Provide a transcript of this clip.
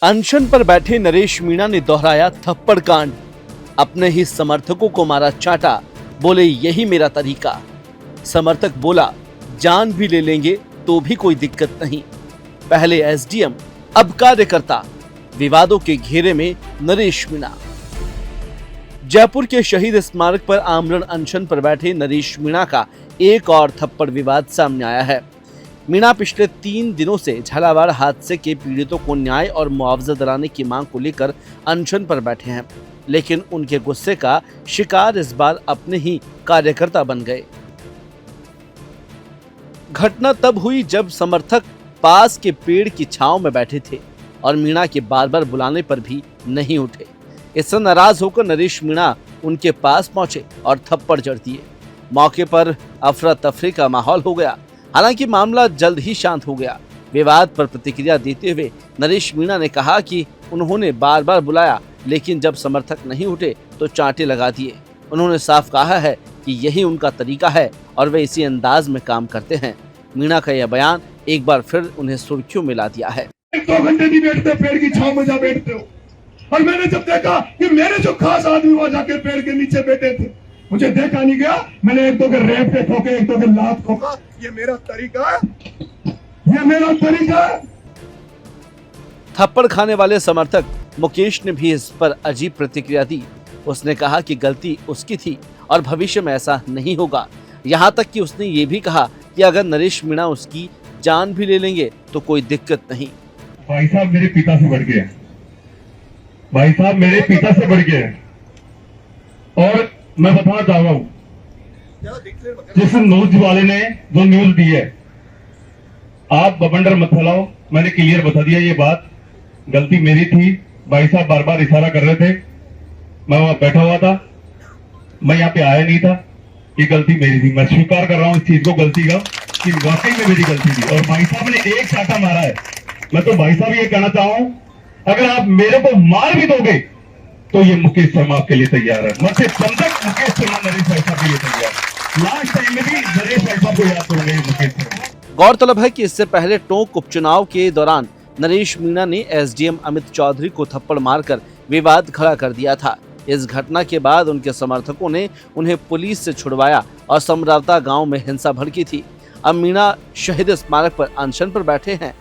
अनशन पर बैठे नरेश मीणा ने दोहराया थप्पड़ कांड। अपने ही समर्थकों को मारा चाटा, बोले यही मेरा तरीका। समर्थक बोला जान भी ले लेंगे तो भी कोई दिक्कत नहीं। पहले एसडीएम अब कार्यकर्ता, विवादों के घेरे में नरेश मीणा। जयपुर के शहीद स्मारक पर आमरण अनशन पर बैठे नरेश मीणा का एक और थप्पड़ विवाद सामने आया है। मीणा पिछले 3 दिनों से झालावाड़ हादसे के पीड़ितों को न्याय और मुआवजा दिलाने की मांग को लेकर अनशन पर बैठे हैं, लेकिन उनके गुस्से का शिकार इस बार अपने ही कार्यकर्ता बन गए। घटना तब हुई जब समर्थक पास के पेड़ की छांव में बैठे थे और मीणा के बार बार बुलाने पर भी नहीं उठे। इससे नाराज होकर नरेश मीणा उनके पास पहुंचे और थप्पड़ जड़ दिए। मौके पर अफरा तफरी का माहौल हो गया। हालांकि मामला जल्द ही शांत हो गया। विवाद पर प्रतिक्रिया देते हुए नरेश मीणा ने कहा कि उन्होंने बार बार बुलाया, लेकिन जब समर्थक नहीं उठे तो चांटे लगा दिए। उन्होंने साफ कहा है कि यही उनका तरीका है और वे इसी अंदाज में काम करते हैं। मीणा का यह बयान एक बार फिर उन्हें सुर्खियों में ला दिया है। 2 घंटे नहीं बैठते, पेड़ की छांव में जा बैठते हो। और मैंने जब देखा कि मेरे जो खास आदमी वहां जाके पेड़ के नीचे बैठे थे, मुझे देखा नहीं गया। मैंने 1-2 के रेप के ठोके, 1-2 के लात ठोका। ये मेरा तरीका है, ये मेरा तरीका है। थप्पड़ खाने वाले समर्थक मुकेश ने भी इस पर अजीब प्रतिक्रिया दी। उसने कहा कि गलती उसकी थी और भविष्य में ऐसा नहीं होगा। यहाँ तक कि उसने ये भी कहा कि अगर नरेश मीणा उसकी जान भी ले लेंगे तो कोई दिक्कत नहीं। भाई साहब मेरे पिता से बढ़ गए, भाई साहब मेरे पिता से बढ़ गए। और मैं बताना चाह रहा हूं, जिस न्यूज वाले ने जो न्यूज दी है, आप बबंडर मत फैलाओ। मैंने क्लियर बता दिया ये बात, गलती मेरी थी। भाई साहब बार बार इशारा कर रहे थे, मैं वहां बैठा हुआ था, मैं यहाँ पे आया नहीं था। ये गलती मेरी थी, मैं स्वीकार कर रहा हूँ इस चीज को, गलती का, कि वाकई में मेरी गलती थी। और भाई साहब ने एक चाटा मारा है। मैं तो भाई साहब ये कहना चाहूं, अगर आप मेरे को मार भी दोगे तो ये मुकेश शर्मा आपके लिए तैयार है। मैं सिर्फ बंधक मुकेश शर्मा नरेश भाई साहब के लिए तैयार। लास्ट टाइम में भी नरेश भाई साहब को याद करूंगा, ये मुकेश शर्मा। गौरतलब है कि इससे पहले टोंक उपचुनाव के दौरान नरेश मीणा ने एसडीएम अमित चौधरी को थप्पड़ मारकर विवाद खड़ा कर दिया था। इस घटना के बाद उनके समर्थकों ने उन्हें पुलिस से छुड़वाया और समरावता गांव में हिंसा भड़की थी। अब मीणा शहीद स्मारक पर अनशन पर बैठे हैं